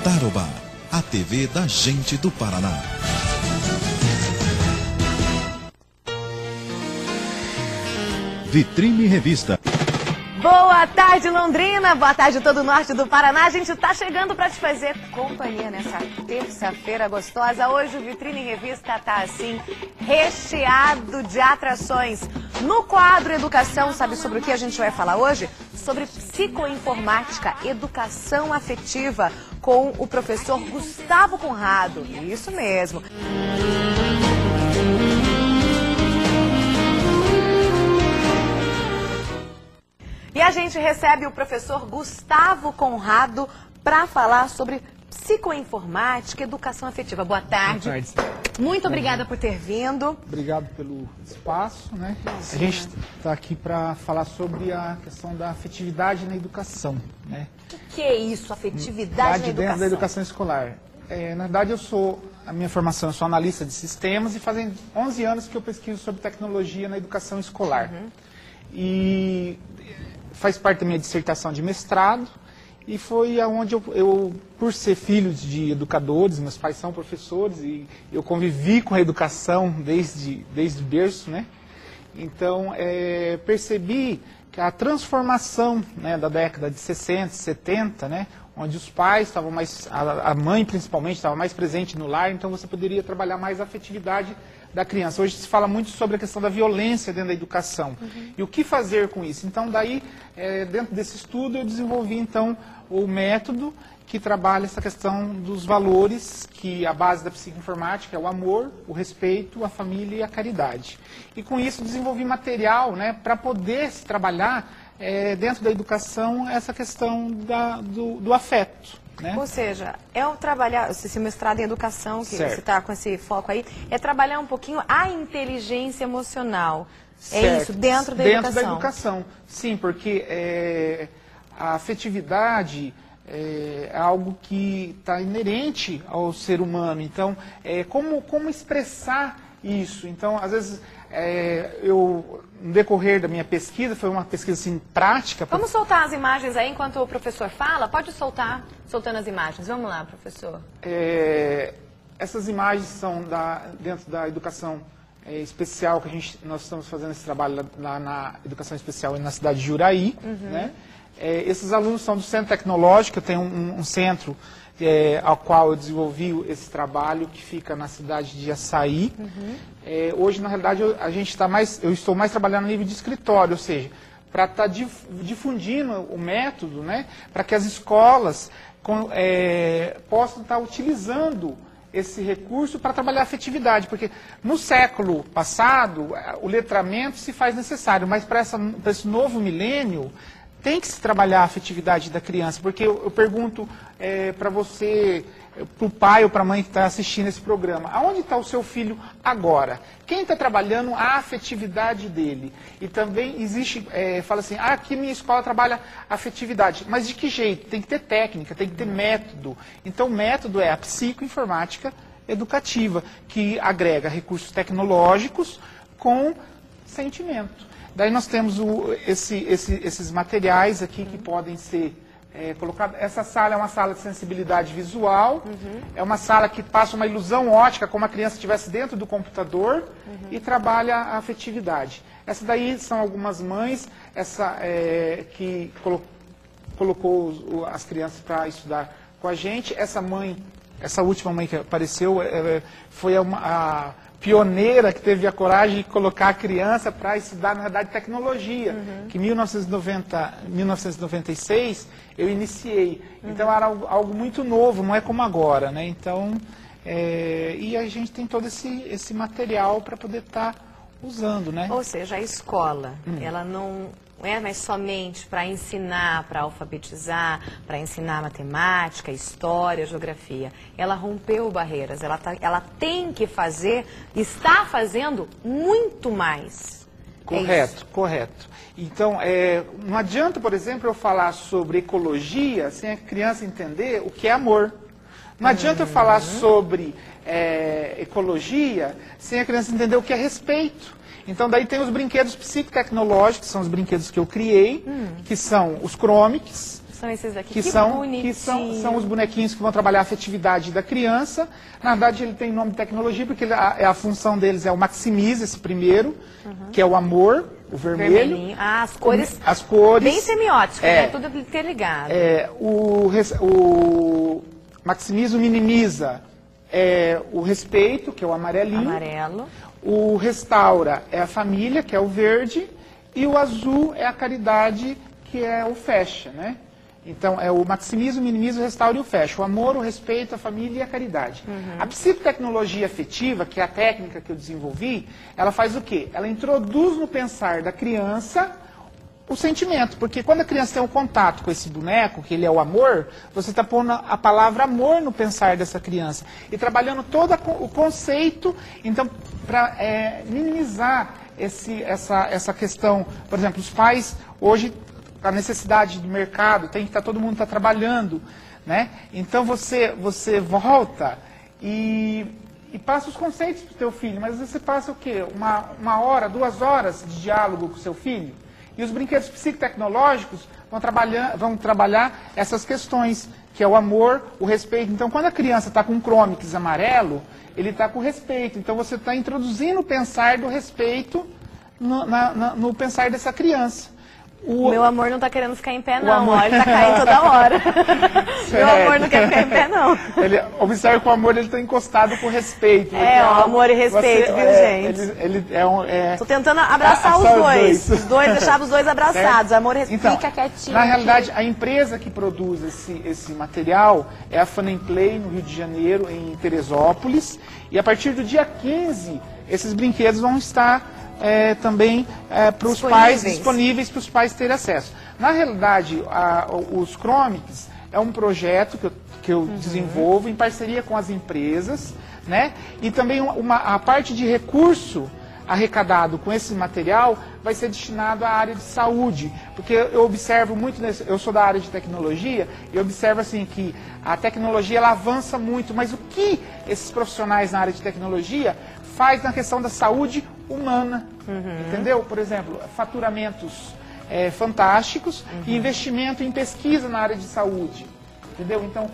Tarobá, a TV da gente do Paraná. Vitrine Revista. Boa tarde, Londrina. Boa tarde, todo o norte do Paraná. A gente está chegando para te fazer companhia nessa terça-feira gostosa. Hoje o Vitrine Revista está assim, recheado de atrações. No quadro Educação, sabe sobre o que a gente vai falar hoje? Sobre psicoinformática, educação afetiva, com o professor Gustavo Conrado. Isso mesmo. E a gente recebe o professor Gustavo Conrado para falar sobre psicoinformática, educação afetiva. Boa tarde. Boa tarde. Muito obrigada por ter vindo. Obrigado pelo espaço, né? A gente está aqui para falar sobre a questão da afetividade na educação, né? O que é isso, afetividade na educação? Dentro da educação escolar. Na verdade, a minha formação, eu sou analista de sistemas e fazem 11 anos que eu pesquiso sobre tecnologia na educação escolar. E faz parte da minha dissertação de mestrado e foi aonde eu, por ser filho de educadores, meus pais são professores e eu convivi com a educação desde berço, né? Então, percebi que a transformação, né, da década de 60, 70, né, onde os pais estavam mais, a mãe principalmente estava mais presente no lar, então você poderia trabalhar mais a afetividade da criança. Hoje se fala muito sobre a questão da violência dentro da educação. E o que fazer com isso? Então, daí, dentro desse estudo, eu desenvolvi, então, o método que trabalha essa questão dos valores, que a base da psicoinformática é o amor, o respeito, a família e a caridade. E com isso desenvolvi material, né, para poder se trabalhar dentro da educação essa questão do afeto. Né? Ou seja, trabalhar, esse mestrado em educação, que você está com esse foco aí, é trabalhar um pouquinho a inteligência emocional. Certo. É isso, dentro da educação. Dentro da educação, sim, porque a afetividade é algo que está inerente ao ser humano. Então, como expressar isso? Então, às vezes, no decorrer da minha pesquisa, foi uma pesquisa assim, prática. Vamos soltar as imagens aí enquanto o professor fala? Pode soltando as imagens. Vamos lá, professor. Essas imagens são dentro da educação especial, que nós estamos fazendo esse trabalho lá na educação especial na cidade de Juraí. Né? Esses alunos são do Centro Tecnológico, eu tenho um centro ao qual eu desenvolvi esse trabalho, que fica na cidade de Açaí. Hoje, na realidade, eu estou mais trabalhando no nível de escritório, ou seja, para estar difundindo o método, né, para que as escolas possam estar utilizando esse recurso para trabalhar a afetividade, porque no século passado o letramento se faz necessário, mas para esse novo milênio tem que se trabalhar a afetividade da criança, porque eu pergunto para você, para o pai ou para a mãe que está assistindo esse programa, aonde está o seu filho agora? Quem está trabalhando a afetividade dele? E também existe, fala assim, aqui minha escola trabalha a afetividade, mas de que jeito? Tem que ter técnica, tem que ter método. Então o método é a psicoinformática educativa, que agrega recursos tecnológicos com sentimento. Daí nós temos esses materiais aqui que podem ser colocados. Essa sala é uma sala de sensibilidade visual, é uma sala que passa uma ilusão ótica, como a criança estivesse dentro do computador, e trabalha a afetividade. Essa daí são algumas mães, que colocou as crianças para estudar com a gente. Essa última mãe que apareceu, foi a pioneira que teve a coragem de colocar a criança para estudar, na verdade, tecnologia, que em 1996 eu iniciei. Então era algo muito novo, não é como agora, né? Então, e a gente tem todo esse material para poder estar usando, né? Ou seja, a escola, ela não é mais somente para ensinar, para alfabetizar, para ensinar matemática, história, geografia. Ela rompeu barreiras, ela tem que está fazendo muito mais. Correto. Então, não adianta, por exemplo, eu falar sobre ecologia sem a criança entender o que é amor. Não adianta eu falar sobre ecologia sem a criança entender o que é respeito. Então, daí tem os brinquedos psicotecnológicos, que são os brinquedos que eu criei, que são os Chromics, São esses aqui, que são os bonequinhos que vão trabalhar a afetividade da criança. Na verdade, ele tem nome de tecnologia, porque a função deles é o maximiza, esse primeiro, que é o amor, o vermelho. Vermelhinho. Ah, as cores. Bem semiótico, né? Tudo interligado. O maximiza, o minimiza é o respeito, que é o amarelinho. Amarelo. O restaura é a família, que é o verde. E o azul é a caridade, que é o fecha, né? Então, é o maximiza, o minimiza, o restaura e o fecha. O amor, o respeito, a família e a caridade. A psicotecnologia afetiva, que é a técnica que eu desenvolvi, ela faz o quê? Ela introduz no pensar da criança o sentimento. Porque quando a criança tem um contato com esse boneco, que ele é o amor, você está pondo a palavra amor no pensar dessa criança. E trabalhando todo o conceito, então, para minimizar essa questão. Por exemplo, os pais, hoje, a necessidade do mercado, todo mundo está trabalhando, né? Então você volta e passa os conceitos para o teu filho, mas às vezes você passa o quê? Uma hora, 2 horas de diálogo com o seu filho. E os brinquedos psicotecnológicos vão trabalhar essas questões, que é o amor, o respeito. Então, quando a criança está com um Chromix amarelo, ele está com respeito. Então, você está introduzindo o pensar do respeito no pensar dessa criança. Meu amor não tá querendo ficar em pé, não. Ó, ele tá caindo toda hora. Meu amor não quer ficar em pé, não. Ele observa que o amor ele tá encostado com respeito. Ó, amor e respeito, viu, gente? Tô tentando abraçar os dois. Os dois, deixar os dois abraçados. Amor e respeito. Então, fica quietinho. Na realidade, a empresa que produz esse material é a Fun and Play, no Rio de Janeiro, em Teresópolis. E a partir do dia 15, esses brinquedos vão estar também para os pais, disponíveis para os pais terem acesso. Na realidade, os Chromix é um projeto que eu desenvolvo em parceria com as empresas, né? E também a parte de recurso arrecadado com esse material vai ser destinado à área de saúde, porque eu observo muito, eu sou da área de tecnologia, e observo assim que a tecnologia ela avança muito, mas o que esses profissionais na área de tecnologia faz na questão da saúde humana, entendeu? Por exemplo, faturamentos fantásticos e investimento em pesquisa na área de saúde, entendeu? Então,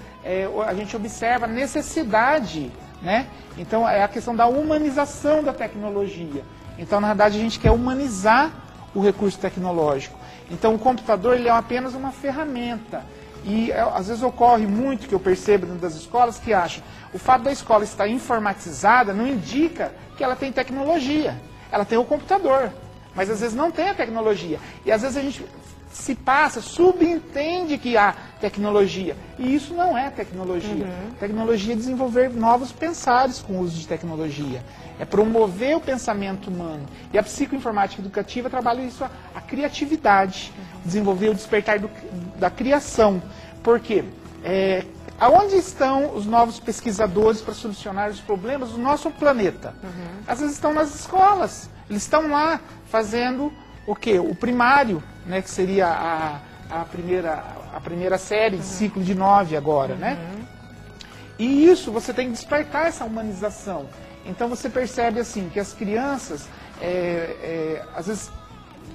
a gente observa a necessidade, né? Então, é a questão da humanização da tecnologia. Então, na verdade, a gente quer humanizar o recurso tecnológico. Então, o computador ele é apenas uma ferramenta. E, às vezes, ocorre muito, que eu percebo dentro das escolas, que acham o fato da escola estar informatizada não indica que ela tem tecnologia. Ela tem o computador, mas às vezes não tem a tecnologia. E às vezes a gente subentende que há tecnologia. E isso não é tecnologia. Tecnologia é desenvolver novos pensares com o uso de tecnologia. É promover o pensamento humano. E a psicoinformática educativa trabalha isso, a criatividade. Desenvolver o despertar da criação. Por quê? Aonde estão os novos pesquisadores para solucionar os problemas do nosso planeta? Às vezes estão nas escolas. Eles estão lá fazendo o quê? O primário, né, que seria a primeira série de ciclo de 9 agora, né? E isso, você tem que despertar essa humanização. Então você percebe assim que as crianças, às vezes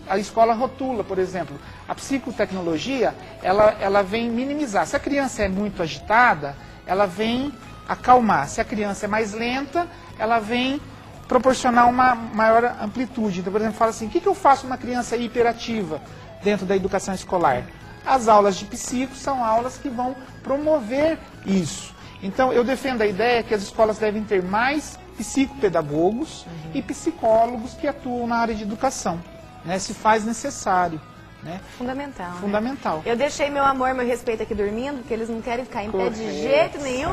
a escola rotula, por exemplo, a psicotecnologia, ela vem minimizar. Se a criança é muito agitada, ela vem acalmar. Se a criança é mais lenta, ela vem proporcionar uma maior amplitude. Então, por exemplo, fala assim, o que eu faço numa criança hiperativa dentro da educação escolar? As aulas de psico são aulas que vão promover isso. Então, eu defendo a ideia que as escolas devem ter mais psicopedagogos e psicólogos que atuam na área de educação. Né, se faz necessário. Né? Fundamental. Fundamental. Né? Eu deixei meu amor, meu respeito aqui dormindo, porque eles não querem ficar em pé de jeito nenhum.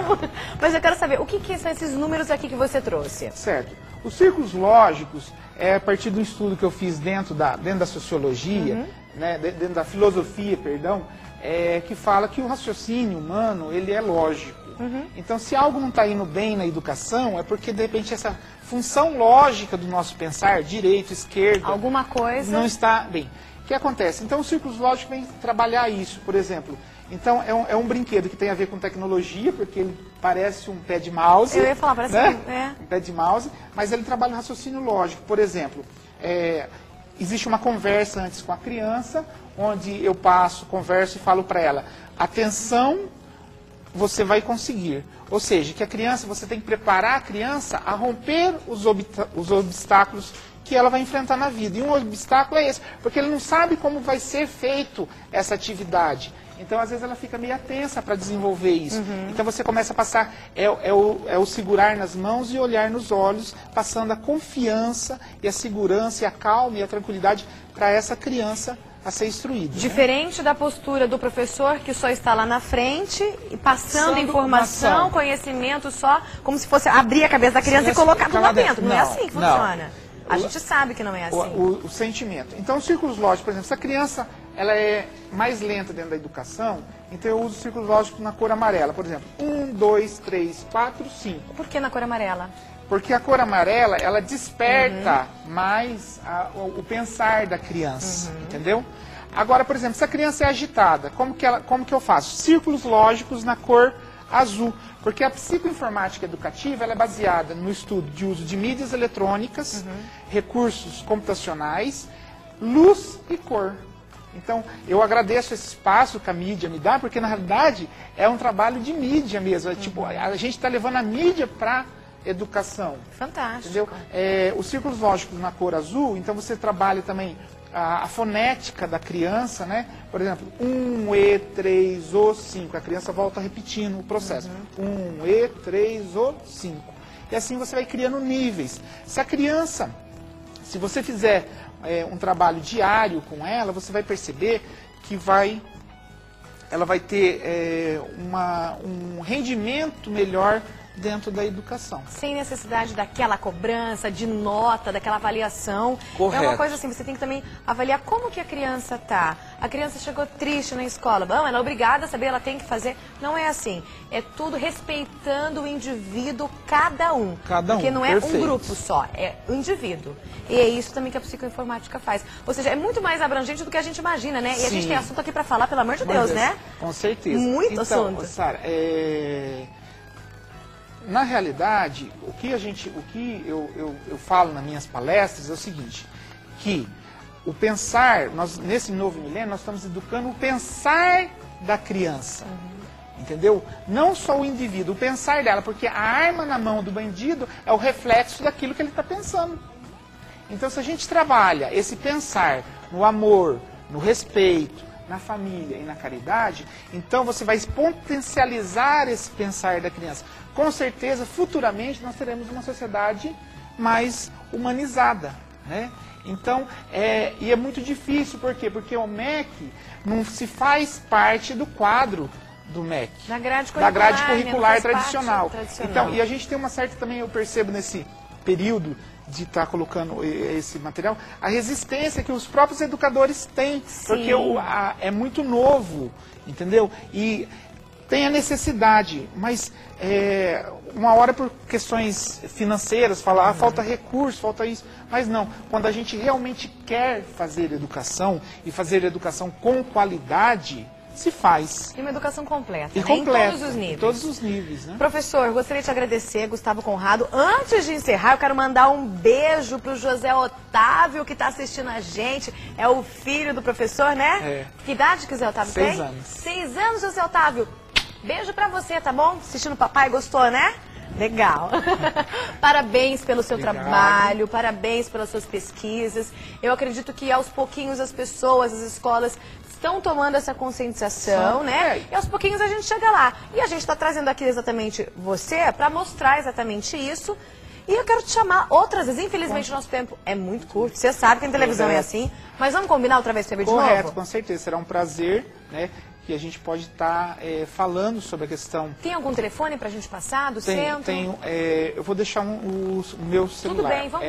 Mas eu quero saber, o que são esses números aqui que você trouxe? Certo. Os círculos lógicos é a partir do estudo que eu fiz dentro da sociologia, né, dentro da filosofia, perdão, que fala que o raciocínio humano ele é lógico. Então, se algo não está indo bem na educação, é porque, de repente, essa função lógica do nosso pensar, direito, esquerda, alguma coisa não está bem. O que acontece? Então, os círculos lógicos vêm trabalhar isso, por exemplo. Então, é um brinquedo que tem a ver com tecnologia, porque ele parece um pé de mouse. Eu ia falar, parece né? Um pé de mouse, mas ele trabalha o raciocínio lógico. Por exemplo, existe uma conversa antes com a criança, onde eu passo, converso e falo para ela, atenção, você vai conseguir. Ou seja, que a criança, você tem que preparar a criança a romper os obstáculos que ela vai enfrentar na vida. E um obstáculo é esse, porque ele não sabe como vai ser feito essa atividade. Então, às vezes, ela fica meio tensa para desenvolver isso. Então, você começa a passar, é o segurar nas mãos e olhar nos olhos, passando a confiança e a segurança e a calma e a tranquilidade para essa criança a ser instruída. Diferente da postura do professor que só está lá na frente e passando informação, conhecimento só, como se fosse abrir a cabeça da criança e colocar tudo lá dentro. Não é assim que funciona. A gente sabe que não é assim. O sentimento. Então, os círculos lógicos, por exemplo, se a criança ela é mais lenta dentro da educação, então eu uso círculos lógicos na cor amarela. Por exemplo, 1, 2, 3, 4, 5. Por que na cor amarela? Porque a cor amarela, ela desperta mais o pensar da criança, entendeu? Agora, por exemplo, se a criança é agitada, como que eu faço? Círculos lógicos na cor azul. Porque a psicoinformática educativa ela é baseada no estudo de uso de mídias eletrônicas, recursos computacionais, luz e cor. Então, eu agradeço esse espaço que a mídia me dá, porque, na realidade, é um trabalho de mídia mesmo. É, tipo, a gente está levando a mídia para educação. Fantástico. Entendeu? Os círculos lógicos na cor azul, então você trabalha também a fonética da criança, né? Por exemplo, 1, E, 3, O, 5. A criança volta repetindo o processo. 1, E, 3, O, 5. E assim você vai criando níveis. Se a criança, se você fizer um trabalho diário com ela, você vai perceber que ela vai ter um rendimento melhor dentro da educação. Sem necessidade daquela cobrança, de nota, daquela avaliação. Correto. É uma coisa assim, você tem que também avaliar como que a criança tá. A criança chegou triste na escola. Bom, ela é obrigada a saber, ela tem que fazer. Não é assim. É tudo respeitando o indivíduo, cada um. Porque não é perfeito. Um grupo só, é o indivíduo. E é isso também que a psicoinformática faz. Ou seja, é muito mais abrangente do que a gente imagina, né? E a gente tem assunto aqui para falar, pelo amor de Deus, né? Com certeza. Muito assunto. Sara, na realidade, o que eu falo nas minhas palestras é o seguinte, que o pensar, nesse novo milênio, nós estamos educando o pensar da criança, entendeu? Não só o indivíduo, o pensar dela, porque a arma na mão do bandido é o reflexo daquilo que ele está pensando. Então, se a gente trabalha esse pensar no amor, no respeito, na família e na caridade, então você vai potencializar esse pensar da criança. Com certeza, futuramente, nós teremos uma sociedade mais humanizada, né? Então, e é muito difícil, por quê? Porque o MEC não se faz parte do quadro do MEC. Da grade curricular tradicional. Então, e a gente tem uma certa, também eu percebo nesse período de estar colocando esse material, a resistência que os próprios educadores têm, porque é muito novo, entendeu? E tem a necessidade, mas uma hora por questões financeiras, falar, falta recurso, falta isso, mas não, quando a gente realmente quer fazer educação, e fazer educação com qualidade, se faz. E uma educação completa, E né? completa, Em todos os níveis. Em todos os níveis, né? Professor, gostaria de te agradecer, Gustavo Conrado. Antes de encerrar, eu quero mandar um beijo pro José Otávio, que está assistindo a gente. É o filho do professor, né? Que idade que o José Otávio tem? 6 anos. 6 anos, José Otávio. Beijo pra você, tá bom? Assistindo o papai, gostou, né? Legal. Parabéns pelo seu trabalho, parabéns pelas suas pesquisas. Eu acredito que aos pouquinhos as pessoas, as escolas estão tomando essa conscientização, né? E aos pouquinhos a gente chega lá. E a gente está trazendo aqui exatamente você para mostrar exatamente isso. E eu quero te chamar outras vezes. Infelizmente o nosso tempo é muito curto. Você sabe que a televisão é assim. Mas vamos combinar outra vez de novo? Correto, com certeza. Será um prazer, né? Que a gente pode estar falando sobre a questão. Tem algum telefone para a gente passar do centro? Tenho. Eu vou deixar o meu celular. Tudo bem, vamos.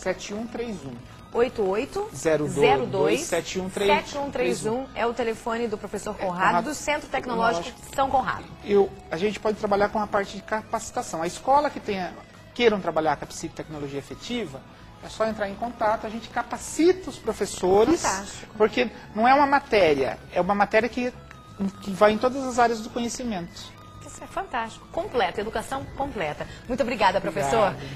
8802-7131. 8802-7131 é o telefone do professor Conrado, do Centro Tecnológico São Conrado. A gente pode trabalhar com a parte de capacitação. A escola que queiram trabalhar com a psicotecnologia efetiva, é só entrar em contato, a gente capacita os professores. Fantástico. Porque não é uma matéria, é uma matéria que vai em todas as áreas do conhecimento. Isso é fantástico. Completa, educação completa. Muito obrigada, professor. Obrigado.